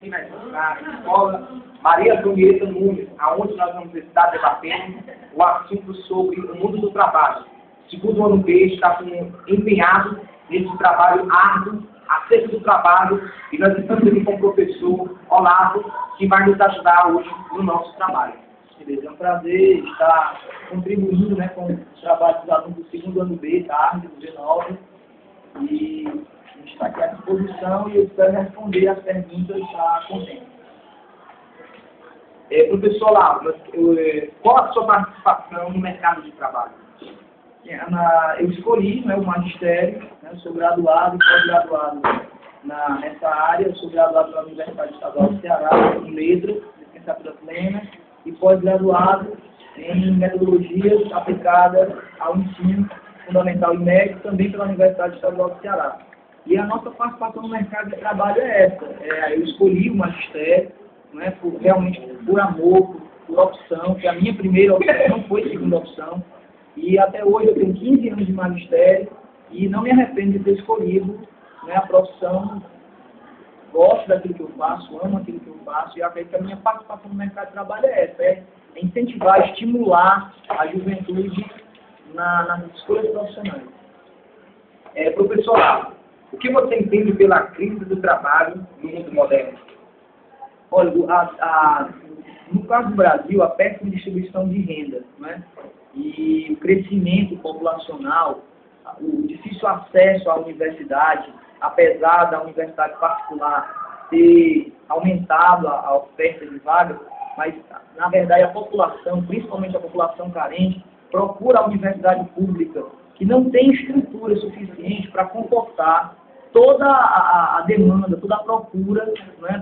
na escola Maria Antonieta Nunes, aonde nós vamos estar debatendo o assunto sobre o mundo do trabalho. Segundo ano B, está empenhado nesse trabalho árduo acerca do trabalho, e nós estamos aqui com o professor Olavo, que vai nos ajudar hoje no nosso trabalho. Beleza, é um prazer estar contribuindo, com os trabalhos dos alunos do segundo ano B, da ARD, do G9, e a gente está aqui à disposição e eu espero responder as perguntas a contento. Professor Olavo, qual a sua participação no mercado de trabalho? Eu escolhi o magistério, eu sou graduado e pós-graduado nessa área, eu sou graduado pela Universidade Estadual do Ceará, em letras, licenciatura plena, e pós-graduado em metodologias aplicadas ao ensino fundamental e médio, também pela Universidade Estadual do Ceará. E a nossa participação no mercado de trabalho é essa. Eu escolhi o magistério, realmente por amor, por opção, que a minha primeira opção não foi a segunda opção. E até hoje eu tenho 15 anos de magistério e não me arrependo de ter escolhido a profissão. Gosto daquilo que eu faço, amo aquilo que eu faço, e acredito que a minha participação no mercado de trabalho é essa, é incentivar, estimular a juventude nas escolhas profissionais. Professor Olavo, o que você entende pela crise do trabalho no mundo moderno? Olha, no caso do Brasil, a péssima distribuição de renda, e o crescimento populacional, o difícil acesso à universidade, apesar da universidade particular ter aumentado a oferta de vagas, mas, na verdade, a população, principalmente a população carente, procura a universidade pública, que não tem estrutura suficiente para comportar toda a demanda, toda a procura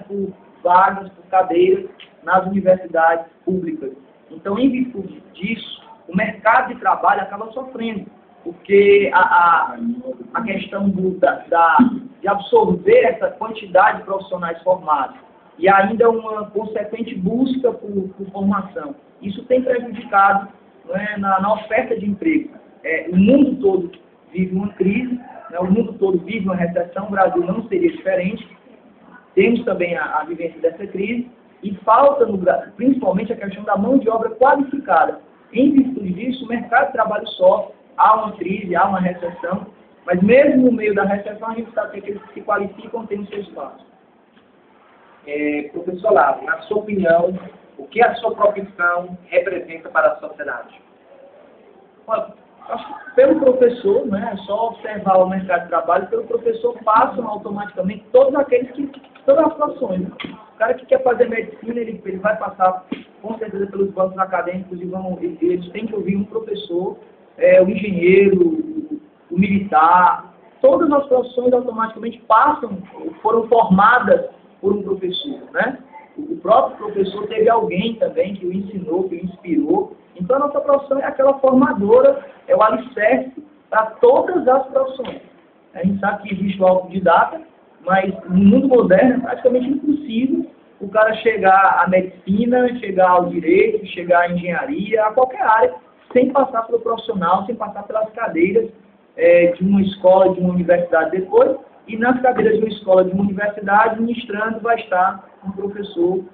por vagas, por cadeiras nas universidades públicas. Então, em virtude disso, o mercado de trabalho acaba sofrendo, porque a questão de absorver essa quantidade de profissionais formados e ainda uma consequente busca por formação, isso tem prejudicado na oferta de emprego. O mundo todo vive uma crise, o mundo todo vive uma recessão, o Brasil não seria diferente. Temos também a vivência dessa crise e falta, no Brasil, principalmente a questão da mão de obra qualificada. Em virtude disso, o mercado de trabalho sofre, há uma crise, há uma recessão, mas mesmo no meio da recessão a gente sabe que aqueles que se qualificam têm o seu espaço. Professor Olavo, na sua opinião, o que a sua profissão representa para a sociedade? Olha, acho que pelo professor, é só observar o mercado de trabalho, pelo professor passam automaticamente todas as profissões. O cara que quer fazer medicina, ele vai passar com certeza pelos bancos acadêmicos e eles têm que ouvir um professor, o engenheiro, o militar, todas as profissões automaticamente foram formadas por um professor, O próprio professor teve alguém também que o ensinou, que o inspirou. Então a nossa profissão é aquela formadora, é o alicerce para todas as profissões. A gente sabe que existe o autodidata, mas no mundo moderno é praticamente impossível o cara chegar à medicina, chegar ao direito, chegar à engenharia, a qualquer área, sem passar pelo profissional, sem passar pelas cadeiras de uma escola, de uma universidade depois, e nas cadeiras de uma escola, de uma universidade, ministrando vai estar um professor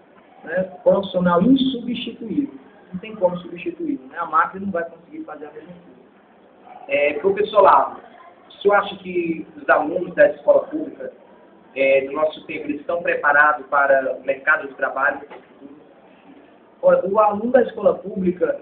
profissional insubstituível. Não tem como substituir, a máquina não vai conseguir fazer a mesma coisa. Professor Olavo, o senhor acha que os alunos da escola pública do nosso tempo, eles estão preparados para o mercado de trabalho? Olha, o aluno da escola pública,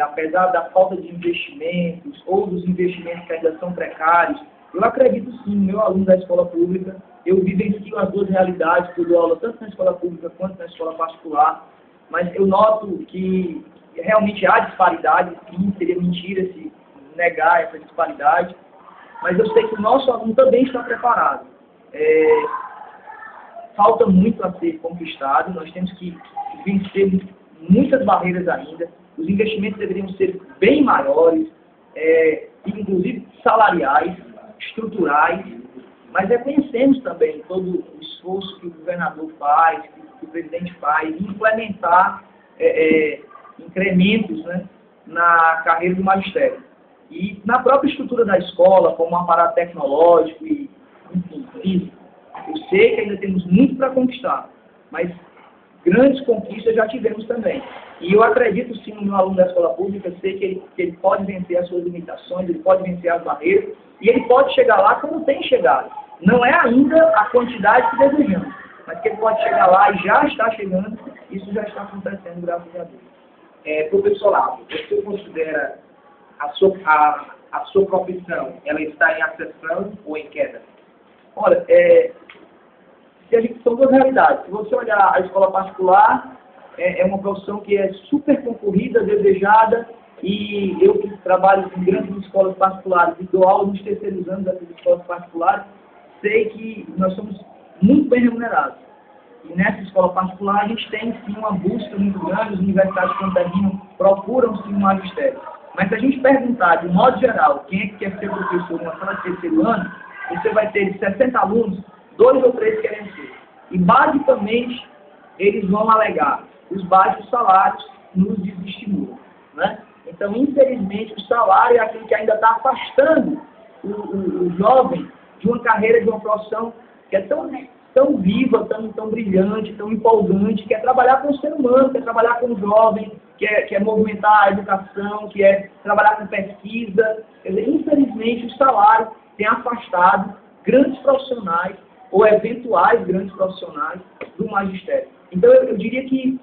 apesar da falta de investimentos ou dos investimentos que ainda são precários, eu acredito sim, meu aluno da escola pública, eu vivencio as duas realidades, eu dou aula tanto na escola pública quanto na escola particular, mas eu noto que realmente há disparidade, sim, seria mentira se negar essa disparidade, mas eu sei que o nosso aluno também está preparado. Falta muito a ser conquistado, nós temos que vencer muitas barreiras ainda, os investimentos deveriam ser bem maiores, inclusive salariais, estruturais, mas reconhecemos também todo o esforço que o governador faz, que o presidente faz, em implementar incrementos na carreira do magistério. E na própria estrutura da escola, como um aparato tecnológico e, enfim, físico. Eu sei que ainda temos muito para conquistar, Mas grandes conquistas já tivemos também. E eu acredito sim no aluno da escola pública, sei que ele pode vencer as suas limitações, ele pode vencer as barreiras, e ele pode chegar lá como tem chegado. Não é ainda a quantidade que desejamos, mas que ele pode chegar lá e já está chegando, isso já está acontecendo, graças a Deus. Professor Lavo, você considera a sua profissão, ela está em ascensão ou em queda? Olha, são duas realidades. Se você olhar a escola particular, é uma profissão que é super concorrida, desejada, e eu que trabalho em grandes escolas particulares e dou aula nos terceiros anos dessas escolas particulares, sei que nós somos muito bem remunerados. E nessa escola particular a gente tem sim uma busca muito grande, as universidades que terminam procuram sim um magistério. Mas se a gente perguntar, de modo geral, quem é que quer ser professor numa sala de terceiro ano, você vai ter de 60 alunos, 2 ou 3 querem ser. E basicamente eles vão alegar: os baixos salários nos desestimulam, né? Então, infelizmente, o salário é aquilo que ainda está afastando o jovem de uma carreira, de uma profissão que é tão viva, tão brilhante, tão empolgante, que é trabalhar com o ser humano, que é trabalhar com o jovem, que é movimentar a educação, que é trabalhar com pesquisa. Quer dizer, infelizmente, o salário tem afastado grandes profissionais ou eventuais grandes profissionais do magistério. Então, eu diria que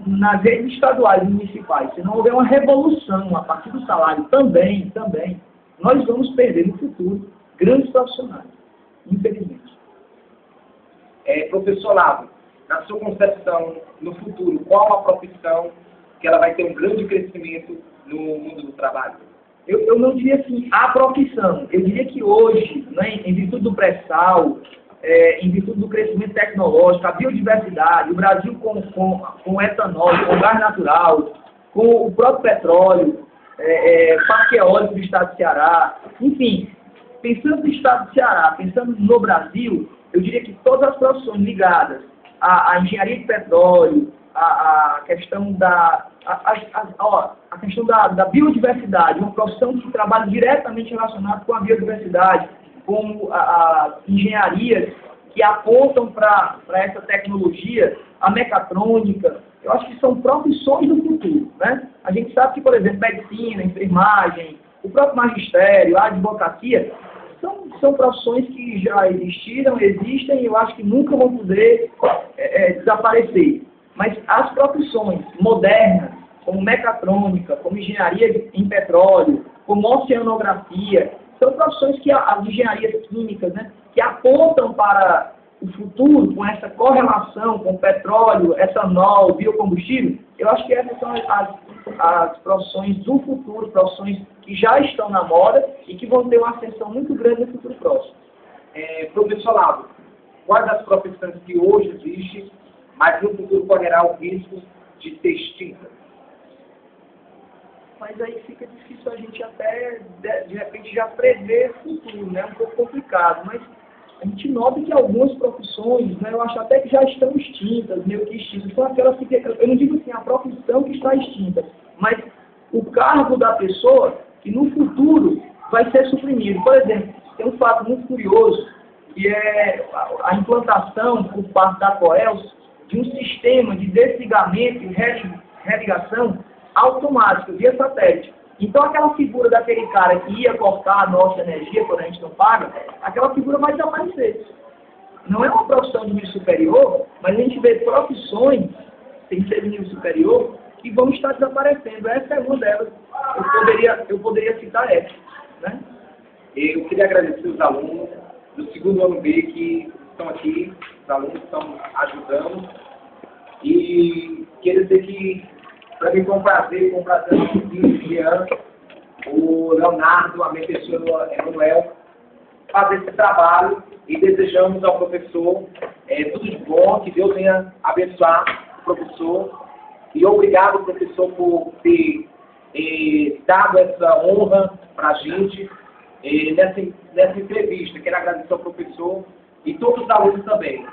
nas redes estaduais e municipais, se não houver uma revolução a partir do salário também, nós vamos perder no futuro grandes profissionais, infelizmente. Professor Lavo, na sua concepção, no futuro, qual a profissão que ela vai ter um grande crescimento no mundo do trabalho? Eu não diria assim, a profissão. Eu diria que hoje, né, em virtude do pré-sal, em virtude do crescimento tecnológico, a biodiversidade, o Brasil com etanol, com gás natural, com o próprio petróleo, parque eólico do estado do Ceará, enfim, pensando no estado do Ceará, pensando no Brasil, eu diria que todas as profissões ligadas à engenharia de petróleo, a questão da biodiversidade, uma profissão que trabalha diretamente relacionada com a biodiversidade, como as engenharias que apontam para essa tecnologia, a mecatrônica, eu acho que são profissões do futuro, né? A gente sabe que, por exemplo, medicina, enfermagem, o próprio magistério, a advocacia, são profissões que já existiram, existem, e eu acho que nunca vão poder desaparecer. Mas as profissões modernas, como mecatrônica, como engenharia em petróleo, como oceanografia, são profissões que as engenharias químicas, né, que apontam para o futuro com essa correlação com petróleo, etanol, biocombustível. Eu acho que essas são as profissões do futuro, profissões que já estão na moda e que vão ter uma ascensão muito grande no futuro próximo. Professor Lavo, quais as profissões que hoje existem, mas no futuro correrá o risco de ser extinta? Mas aí fica difícil a gente até, de repente, já prever o futuro, né? É um pouco complicado, mas a gente nota que algumas profissões, né, eu acho até que já estão extintas, meio que extintas. São aquelas que, eu não digo assim, a profissão que está extinta, mas o cargo da pessoa que no futuro vai ser suprimido. Por exemplo, tem um fato muito curioso, que é a implantação por parte da Coelce de um sistema de desligamento e religação automática, via satélite. Então, aquela figura daquele cara que ia cortar a nossa energia quando a gente não paga, aquela figura vai desaparecer. Não é uma profissão de nível superior, mas a gente vê profissões, sem ser de nível superior, que vão estar desaparecendo. Essa é uma delas. Eu poderia citar essa, né? Eu queria agradecer os alunos do segundo ano B que estão aqui, os alunos estão ajudando, e queria dizer que para mim foi um prazer o Leonardo, a minha pessoa, Emanuel, fazer esse trabalho, e desejamos ao professor tudo de bom, que Deus venha abençoar o professor, e obrigado, professor, por ter dado essa honra para a gente nessa entrevista. Quero agradecer ao professor e todos os alunos também.